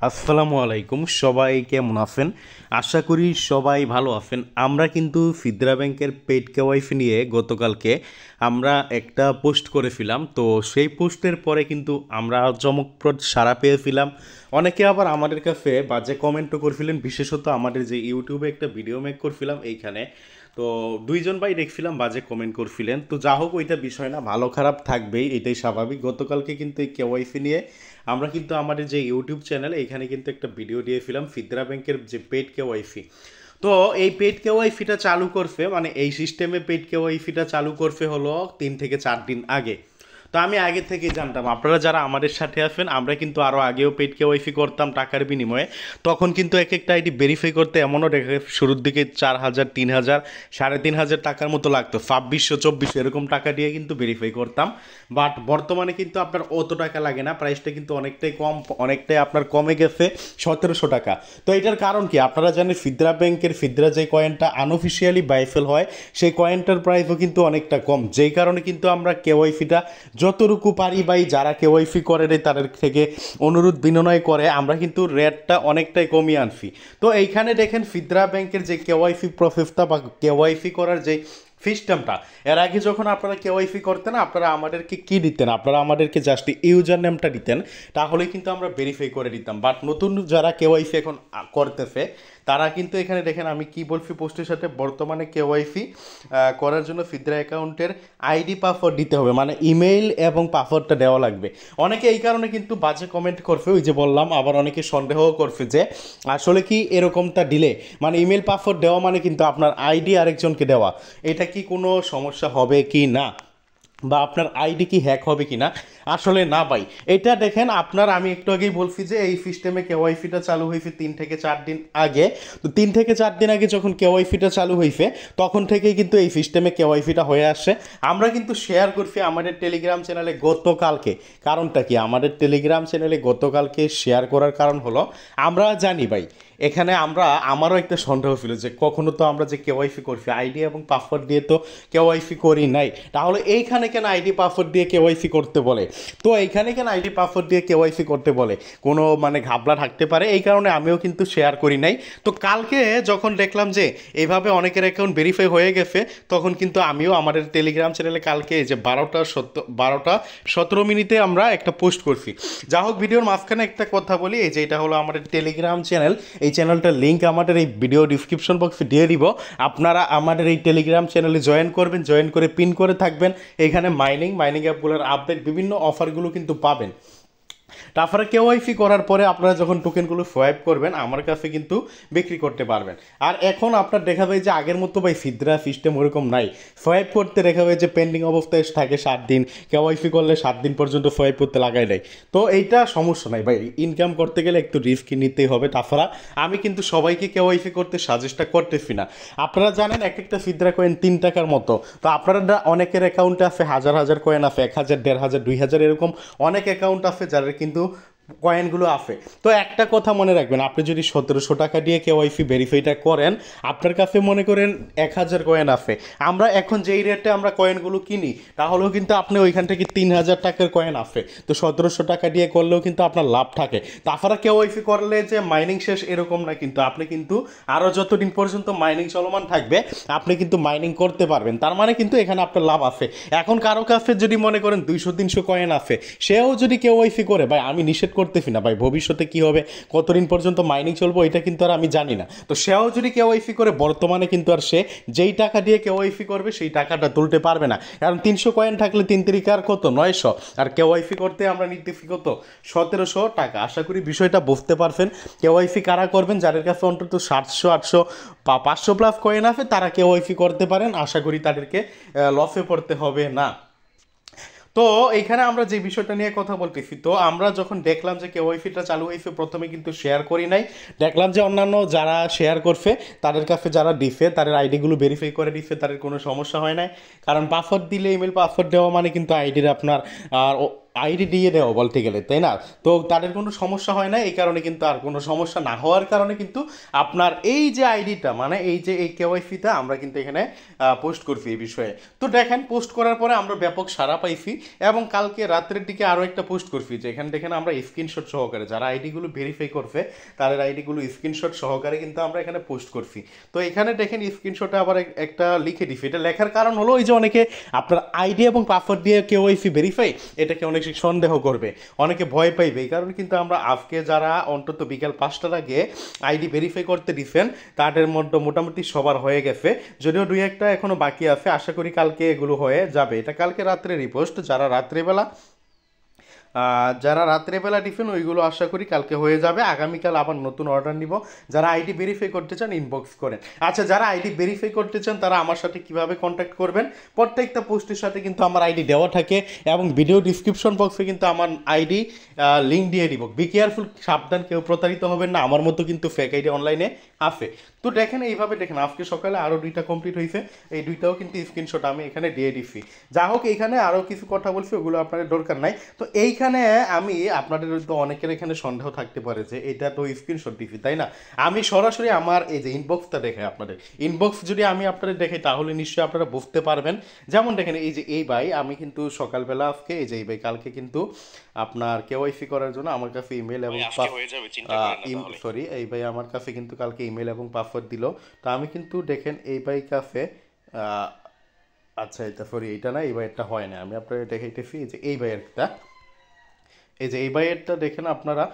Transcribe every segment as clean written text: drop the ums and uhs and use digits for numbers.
আসসালামু আলাইকুম, সবাই কেমন আছেন? আশা করি সবাই ভালো আছেন। আমরা কিন্তু ফিদরা ব্যাংকের পেইড কেওয়াইসি নিয়ে গতকালকে আমরা একটা পোস্ট করেছিলাম। তো সেই পোস্টের পরে কিন্তু আমরা চমকপ্রদ সাড়া পেয়েছিলাম। অনেকে আবার আমাদের কাছে বাজে কমেন্টও করছিলেন, বিশেষত আমাদের যে ইউটিউবে একটা ভিডিও মেক করছিলাম এইখানে। তো দুইজন ভাই দেখছিলাম বাজে কমেন্ট করছিলেন। তো যা হোক, ওইটা বিষয় না, ভালো খারাপ থাকবেই, এটাই স্বাভাবিক। গতকালকে কিন্তু এই কেওয়াইসি নিয়ে আমরা কিন্তু আমাদের যে ইউটিউব চ্যানেল এখানে কিন্তু একটা ভিডিও দিয়েছিলাম ফিদরা ব্যাংকের যে পেড কেওয়াইসি। তো এই পেড কেওয়াইসিটা চালু করছে, মানে এই সিস্টেমে পেড কেওয়াইসিটা চালু করছে হলো 3 থেকে 4 দিন আগে। তো আমি আগে থেকেই জানতাম, আপনারা যারা আমাদের সাথে আছেন, আমরা কিন্তু আরও আগেও পেড কেওয়াইসি করতাম টাকার বিনিময়ে। তখন কিন্তু এক একটা আইডি ভেরিফাই করতে এমনও দেখা শুরুর দিকে 4,000, 3,000, 3,500 টাকার মতো লাগতো। 2,500, 2,400 এরকম টাকা দিয়ে কিন্তু ভেরিফাই করতাম। বাট বর্তমানে কিন্তু আপনার অত টাকা লাগে না, প্রাইসটা কিন্তু অনেকটাই কম, অনেকটাই আপনার কমে গেছে 1,700 টাকা। তো এটার কারণ কি? আপনারা জানেন ফিদরা ব্যাংকের ফিদরা যে কয়েনটা আনঅফিসিয়ালি বাইফেল হয়, সেই কয়েনটার প্রাইসও কিন্তু অনেকটা কম, যেই কারণে কিন্তু আমরা কেওয়াইসিটা যতটুকু পারি বাই যারা কেওয়াইসি করে রে তাদের থেকে অনুরোধ বিনয় করে আমরা কিন্তু রেটটা অনেকটাই কমিয়ে আনছি। তো এইখানে দেখেন ফিদরা ব্যাংকের যে কেওয়াইসি প্রসেসটা বা কেওয়াইসি করার যে সিস্টেমটা, এর আগে যখন আপনারা কেওয়াইসি করতেন আপনারা আমাদেরকে কি দিতেন? আপনারা আমাদেরকে জাস্ট ইউজার নেমটা দিতেন, তাহলেই কিন্তু আমরা ভেরিফাই করে দিতাম। বাট নতুন যারা কেওয়াইসি এখন করতেছে তারা কিন্তু এখানে দেখেন আমি কি বলছি পোস্টের সাথে, বর্তমানে কেওয়াইসি করার জন্য ফিদরা অ্যাকাউন্টের আইডি পাসওয়ার্ড দিতে হবে, মানে ইমেইল এবং পাসওয়ার্ডটা দেওয়া লাগবে। অনেকে এই কারণে কিন্তু বাজে কমেন্ট করছে, ওই যে বললাম, আবার অনেকে সন্দেহও করছে যে আসলে কি এরকমটা দিলে, মানে ইমেল পাসওয়ার্ড দেওয়া মানে কিন্তু আপনার আইডি আরেকজনকে দেওয়া, এটা কি কোনো সমস্যা হবে কি না, বা আপনার আইডি কি হ্যাক হবে কি না? আসলে না ভাই, এটা দেখেন আপনার, আমি একটু আগেই বলছি যে এই সিস্টেমে কেওয়াইসিটা চালু হয়েছে 3 থেকে 4 দিন আগে। তো 3 থেকে 4 দিন আগে যখন কেওয়াইসিটা চালু হয়েছে তখন থেকেই কিন্তু এই সিস্টেমে কেওয়াইসিটা হয়ে আসছে। আমরা কিন্তু শেয়ার করছি আমাদের টেলিগ্রাম চ্যানেলে গতকালকে। কারণটা কি? আমাদের টেলিগ্রাম চ্যানেলে গতকালকে শেয়ার করার কারণ হলো, আমরা জানি ভাই, এখানে আমারও একটা সন্দেহ ছিল যে কখনো তো আমরা যে কেওয়াইসি করছি আইডি এবং পাসওয়ার্ড দিয়ে তো কেওয়াইসি করি নাই, তাহলে এইখানে কেন আইডি পাসওয়ার্ড দিয়ে কেওয়াইসি করতে বলে? তো এইখানে কেন আইডি পাসওয়ার্ড দিয়ে কেওয়াইসি করতে বলে? কোনো মানে ঘাবলা থাকতে পারে, এই কারণে আমিও কিন্তু শেয়ার করি নাই। তো কালকে যখন দেখলাম যে এইভাবে অনেকের অ্যাকাউন্ট ভেরিফাই হয়ে গেছে, তখন কিন্তু আমিও আমাদের টেলিগ্রাম চ্যানেলে কালকে যে 12টা 17 মিনিটে আমরা একটা পোস্ট করছি। যা হোক, ভিডিওর মাঝখানে একটা কথা বলি, এই যে এটা হলো আমাদের টেলিগ্রাম চ্যানেল। এই চ্যানেলটার লিঙ্ক আমাদের এই ভিডিও ডিসক্রিপশন বক্সে দিয়ে দিব। আপনারা আমাদের এই টেলিগ্রাম চ্যানেলে জয়েন করবেন, জয়েন করে পিন করে থাকবেন। এখানে মাইনিং অ্যাপগুলোর আপডেট, বিভিন্ন অফারগুলো কিন্তু পাবেন। তারপরে কেওয়াইসি করার পরে আপনারা যখন টোকেনগুলো সোয়াইপ করবেন আমার কাছে কিন্তু বিক্রি করতে পারবেন। আর এখন আপনার দেখা যায় যে আগের মতো ভাই ফিদরা সিস্টেম ওরকম নাই। সোয়াইপ করতে দেখা যায় যে পেন্ডিং অবস্থায় থাকে 7 দিন, কেওয়াইসি করলে 7 দিন পর্যন্ত সোয়াইপ করতে লাগাই দেয়। তো এইটা সমস্যা নাই ভাই, ইনকাম করতে গেলে একটু রিস্ক নিতেই হবে। তাছাড়া আমি কিন্তু সবাইকে কেওয়াইসি করতে সাজেস্টটা করতেছি না। আপনারা জানেন এক একটা ফিদরা কয়েন 3 টাকার মতো। তো আপনারা অনেকের অ্যাকাউন্টে আছে হাজার হাজার কয়েন আছে, 1,000, 1,500, 2,000 এরকম অনেক অ্যাকাউন্ট আছে যাদের কিন্তু কয়েনগুলো আছে। তো একটা কথা মনে রাখবেন, আপনি যদি 1,700 টাকা দিয়ে কেওয়াইসি ভেরিফাইটা করেন, আপনার কাছে মনে করেন 1,000 কয়েন আছে, আমরা এখন যেই রেটে আমরা কয়েনগুলো কিনি তাহলেও কিন্তু আপনি ওইখান থেকে 3,000 টাকার কয়েন আছে। তো 1,700 টাকা দিয়ে করলেও কিন্তু আপনার লাভ থাকে। তাছাড়া কেওয়াইসি করলে যে মাইনিং শেষ এরকম না, কিন্তু আপনি কিন্তু আরও যতদিন পর্যন্ত মাইনিং চলমান থাকবে আপনি কিন্তু মাইনিং করতে পারবেন। তার মানে কিন্তু এখানে আপনার লাভ আছে। এখন কারো কাছে যদি মনে করেন 200-300 কয়েন আছে, সেও যদি কেওয়াইসি করে, ভাই আমি নিষেধ করতেছি না, ভাই ভবিষ্যতে কি হবে, কতদিন পর্যন্ত মাইনিং চলবো এটা কিন্তু আর আমি জানি না। তো সেও যদি কেওয়াইসি করে, বর্তমানে কিন্তু আর সে যেই টাকা দিয়ে কেওয়াইসি করবে সেই টাকাটা তুলতে পারবে না। কারণ 300 কয়েন থাকলে 3 আর কত 900, আর কেওয়াইসি করতে আমরা নিতেছি কত 1,700 টাকা। আশা করি বিষয়টা বুঝতে পারছেন। কেওয়াইসি কারা করবেন? যাদের কাছে অন্তত 700, 800 বা 500 প্লাস কয়েন আছে তারা কেওয়াইসি করতে পারেন। আশা করি তাদেরকে লসে পড়তে হবে না। তো এখানে আমরা যে বিষয়টা নিয়ে কথা বলতেছি, তো আমরা যখন দেখলাম যে কেওয়াইসিটা চালু হয়েছে, প্রথমে কিন্তু শেয়ার করি নাই। দেখলাম যে অন্যান্য যারা শেয়ার করছে তাদের কাছে যারা দিছে তাদের আইডিগুলো ভেরিফাই করে দিচ্ছে, তাদের কোনো সমস্যা হয় নাই। কারণ পাসওয়ার্ড দিলে, ইমেল পাসওয়ার্ড দেওয়া মানে কিন্তু আইডির আপনার আর আইডি দিয়ে দেওয়া বলতে গেলে, তাই না? তো তাদের কোনো সমস্যা হয় না, এই কারণে কিন্তু আর কোনো সমস্যা না হওয়ার কারণে কিন্তু আপনার এই যে আইডিটা মানে এই যে এই কেওয়াইসিটা আমরা কিন্তু এখানে পোস্ট করছি এই বিষয়ে। তো দেখেন পোস্ট করার পরে আমরা ব্যাপক সাড়া পাইছি এবং কালকে রাত্রের দিকে আরও একটা পোস্ট করছি যে এখানে দেখেন আমরা স্ক্রিনশট সহকারে যারা আইডিগুলো ভেরিফাই করছে তাদের আইডিগুলো স্ক্রিনশট সহকারে কিন্তু আমরা এখানে পোস্ট করছি। তো এখানে দেখেন স্ক্রিনশটে আবার একটা লিখে দিছি, এটা লেখার কারণ হলো ওই যে অনেকে আপনার আইডি এবং পাসওয়ার্ড দিয়ে কেওয়াইসি ভেরিফাই এটাকে অনেক সন্দেহ করবে, অনেকে ভয় পাইবে, এই কারণে কিন্তু আমরা আজকে যারা অন্তত বিকাল 5টার আগে আইডি ভেরিফাই করতে দিচ্ছেন তাদের মধ্যে মোটামুটি সবার হয়ে গেছে, যদিও দুই একটা এখনও বাকি আছে, আশা করি কালকে এগুলো হয়ে যাবে। এটা কালকে রাত্রে রিপোস্ট, যারা রাত্রেবেলা টিফিন ওইগুলো আশা করি কালকে হয়ে যাবে, আগামীকাল আবার নতুন অর্ডার নিব। যারা আইডি ভেরিফাই করতে চান ইনবক্স করেন। আচ্ছা, যারা আইডি ভেরিফাই করতে চান তারা আমার সাথে কিভাবে কন্ট্যাক্ট করবেন, প্রত্যেকটা পোস্টের সাথে কিন্তু আমার আইডি দেওয়া থাকে এবং ভিডিও ডিসক্রিপশন বক্সে কিন্তু আমার আইডি লিঙ্ক দিয়ে দিব। বি কেয়ারফুল, সাবধান, কেউ প্রতারিত হবেন না, আমার মতো কিন্তু ফেক আইডি অনলাইনে আছে। তো দেখেন এইভাবে দেখেন আজকে সকালে আরও 2টা কমপ্লিট হয়েছে, এই 2টাও কিন্তু স্ক্রিনশট আমি এখানে দিয়ে দিচ্ছি। যা হোক, এইখানে আরও কিছু কথা বলছি, ওগুলো আপনাদের দরকার নাই। তো এইখানে আমি আপনাদের তো অনেকের এখানে সন্দেহ থাকতে পারে যে এটা তো স্ক্রিনশট দিছি, তাই না? আমি সরাসরি আমার এই যে ইনবক্সটা দেখে আপনাদের ইনবক্স যদি আমি আপনাদের দেখে তাহলে নিশ্চয়ই আপনারা বুঝতে পারবেন। যেমন দেখেন এই যে এই ভাই, আমি কিন্তু সকালবেলা আজকে এই যে এই ভাই কালকে কিন্তু আপনার কেওয়াইসি করার জন্য আমার কাছে ইমেল এবং সরি এই ভাই আমার কাছে কিন্তু কালকে ইমেল এবং পাসওয়ার্ড দিল। তো আমি কিন্তু দেখেন এই ভাই কাছে আচ্ছা এটা সরি এইটা না, এই ভাইয়েরটা হয় না, আমি আপনাদের দেখাইতেছি যে এই ভাইয়েরটা, এই যে এই ভাইয়েরটা দেখেন আপনারা,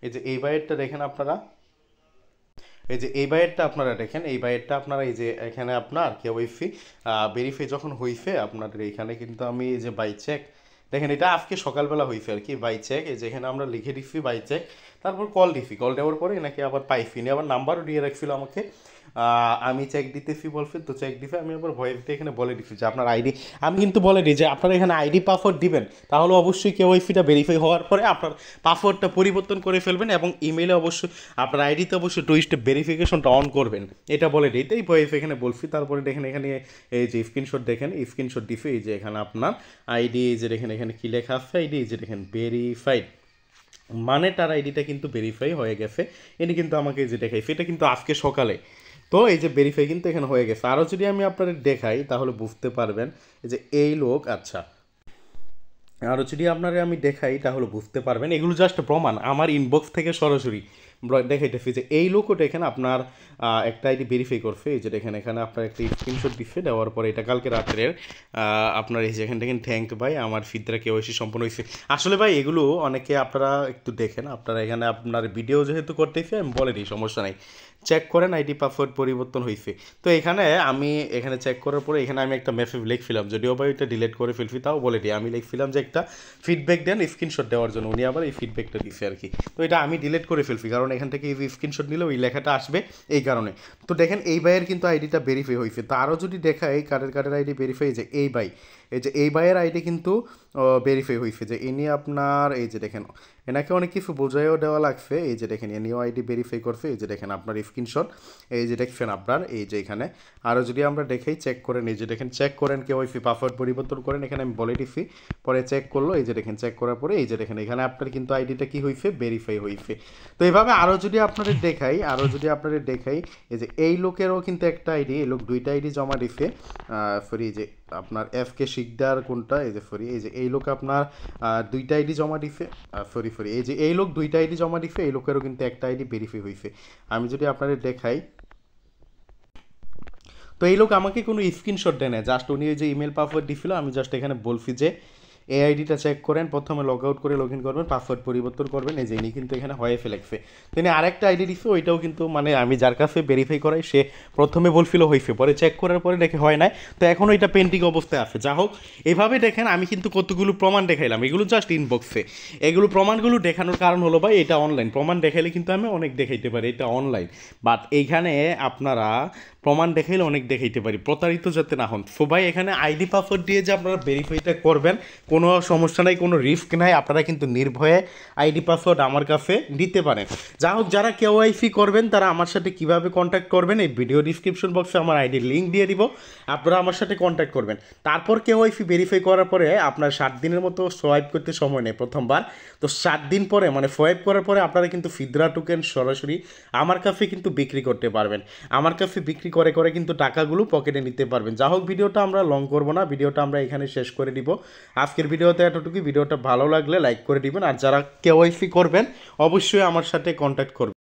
এই যে এই ভাইয়েরটা দেখেন আপনারা, এই যে এই বাইয়েরটা আপনারা দেখেন, এই বাইয়েরটা আপনারা এই যে এখানে আপনার কেওয়াইসি ভেরিফাই যখন হয়েছে আপনাদের এইখানে কিন্তু আমি এই যে বাই চেক দেখেন, এটা আজকে সকালবেলা হয়েছে আর কি বাই চেক, এই যে এখানে আমরা লিখে দিচ্ছি বাই চেক, তারপর কল দিছি, কল দেওয়ার পরে নাকি আবার পাইছি নি, আবার নাম্বারও দিয়ে রাখছিল আমাকে, আমি চেক দিতেছি বলছি, তো চেক দিতে আমি আবার ভয়েসটা এখানে বলে দিচ্ছি যে আপনার আইডি, আমি কিন্তু বলে দিই যে আপনারা এখানে আইডি পাসওয়ার্ড দিবেন, তাহলে অবশ্যই কেওয়াইসিটা ভেরিফাই হওয়ার পরে আপনার পাসওয়ার্ডটা পরিবর্তন করে ফেলবেন এবং ইমেইলে অবশ্যই আপনার আইডিতে অবশ্যই 2 স্টেপ ভেরিফিকেশনটা অন করবেন, এটা বলে দিই। এই ভয়েস এখানে বলছি, তারপরে দেখেন এখানে এই যে স্ক্রিনশট দেখেন, স্ক্রিনশট দিছে, এই যে এখানে আপনার আইডি, এই যে দেখেন এখানে কী লেখা আছে আইডি, এই যে দেখেন ভেরিফাইড, মানে তার আইডিটা কিন্তু ভেরিফাই হয়ে গেছে, এটি কিন্তু আমাকে এই যে দেখাইছে, এটা কিন্তু আজকে সকালে। তো এই যে ভেরিফাই কিন্তু এখানে হয়ে গেছে। আরও যদি আমি আপনাদের দেখাই তাহলে বুঝতে পারবেন এই যে এই লোক, আচ্ছা আরও যদি আপনারা আমি দেখাই তাহলে বুঝতে পারবেন, এগুলো জাস্ট প্রমাণ আমার ইনবক্স থেকে সরাসরি দেখাইতেছি যে এই লোকও দেখেন আপনার একটা আইডি ভেরিফাই করছে, এই যে দেখেন এখানে আপনার একটা স্ক্রিনশট দিচ্ছে, দেওয়ার পরে এটা কালকে রাত্রের আপনার এই যে এখানে দেখেন থ্যাংক ভাই আমার ফিদরা কেওয়াইসি সম্পন্ন হয়েছে। আসলে ভাই এগুলো অনেকে আপনারা একটু দেখেন, আপনারা এখানে আপনার ভিডিও যেহেতু করতেছে আমি বলে দিই সমস্যা নাই, চেক করেন আইডি পাসওয়ার্ড পরিবর্তন হয়েছে। তো এখানে আমি এখানে চেক করার পরে এখানে আমি একটা মেসেজ লিখছিলাম, যদিও ভাই এটা ডিলিট করে ফেলছি, তাও বলে দিই আমি লিখছিলাম যে একটা ফিডব্যাক দেন স্ক্রিনশট দেওয়ার জন্য, উনি আবার এই ফিডব্যাকটা দিচ্ছে আর কি। তো এটা আমি ডিলিট করে ফেলছি কারণ এখান থেকে এই স্ক্রিনশট নিলে ওই লেখাটা আসবে এই কারণে। তো দেখেন এই ভাইয়ের কিন্তু আইডিটা ভেরিফাই হয়েছে। তো আরও যদি দেখাই কার্ডের আইডি ভেরিফাই, যে এই ভাই, এই যে এই ভাইয়ের আইডি কিন্তু ভেরিফাই হয়েছে, যে ইনি আপনার এই যে দেখেন এনাকে অনেক কিছু বোঝাইও দেওয়া লাগছে, এই যে দেখেন এনিও আইডি ভেরিফাই করছে, এই যে দেখেন আপনার স্ক্রিনশট, এই যে দেখছেন আপনার এই যে এখানে। আরও যদি আমরা দেখাই চেক করেন, এই যে দেখেন চেক করেন কেওয়াইসি পাসওয়ার্ড পরিবর্তন করেন, এখানে আমি বলে দিচ্ছি, পরে চেক করলো, এই যে দেখেন চেক করার পরে এই যে দেখেন এখানে আপনার কিন্তু আইডিটা কি হয়েছে ভেরিফাই হয়েছে। তো এইভাবে আরও যদি আপনাদের দেখাই, এই যে এই লোকেরও কিন্তু একটা আইডি, এই লোক 2টা আইডি জমা দিছে, সরি যে আপনার এফ কে শিকদার কোনটা, এই যে সরি এই যে এই লোক আপনার 2টা আইডি জমা দিছে, সরি এই যে এই লোক 2টা আইডি জমা দিছে, এই লোকেরও কিন্তু একটা আইডি ভেরিফাই হয়েছে। আমি যদি আপনাদের দেখাই, তো এই লোক আমাকে কোনো স্ক্রিনশট দেয় না, জাস্ট উনি ওই যে ইমেল পাসওয়ার্ড দিছিল, আমি জাস্ট এখানে বলছি যে এই আইডিটা চেক করেন, প্রথমে লগ আউট করে লগ ইন করবেন, পাসওয়ার্ড পরিবর্তন করবেন, এই যে ইনি কিন্তু এখানে হয়ে ফেলেছে। তিনি আরেকটা আইডি দিচ্ছে, ওইটাও কিন্তু মানে আমি যার কাছে ভেরিফাই করাই সে প্রথমে বলছিল হয়েছে, পরে চেক করার পরে দেখে হয় নাই, তো এখন ওইটা পেন্টিং অবস্থায় আছে। যা হোক, এভাবে দেখেন আমি কিন্তু কতগুলো প্রমাণ দেখাইলাম, এগুলো জাস্ট ইনবক্সে, এগুলো প্রমাণগুলো দেখানোর কারণ হলো ভাই এটা অনলাইন, প্রমাণ দেখাইলে কিন্তু আমি অনেক দেখাইতে পারি, এটা অনলাইন, বাট এইখানে আপনারা প্রমাণ দেখাইলে অনেক দেখাইতে পারি, প্রতারিত যাতে না হন। সো ভাই এখানে আইডি পাসওয়ার্ড দিয়ে যে আপনারা ভেরিফাইটা করবেন কোনো সমস্যা নাই, কোনো রিস্ক নাই, আপনারা কিন্তু নির্ভয়ে আইডি পাসওয়ার্ড আমার কাছে নিতে পারেন। যা হোক, যারা কেওয়াইসি করবেন তারা আমার সাথে কীভাবে কন্ট্যাক্ট করবেন এই ভিডিও ডিসক্রিপশন বক্সে আমার আইডির লিঙ্ক দিয়ে দিব, আপনারা আমার সাথে কন্ট্যাক্ট করবেন। তারপর কেওয়াইসি ভেরিফাই করার পরে আপনার 7 দিনের মতো সোয়াইপ করতে সময় নেয় প্রথমবার। তো 7 দিন পরে মানে সোয়াইপ করার পরে আপনারা কিন্তু ফিদরা টোকেন সরাসরি আমার কাছে কিন্তু বিক্রি করতে পারবেন। আমার কাছে বিক্রি করে করে কিন্তু টাকাগুলো পকেটে নিতে পারবেন। যা হোক, ভিডিওটা আমরা লং করব না, ভিডিওটা আমরা এখানে শেষ করে দিব। আজকের ভিডিওতে এতটুকুই। ভিডিওটা ভালো লাগলে লাইক করে দিবেন, আর যারা কেওয়াইসি করবেন অবশ্যই আমার সাথে কন্ট্যাক্ট করবেন।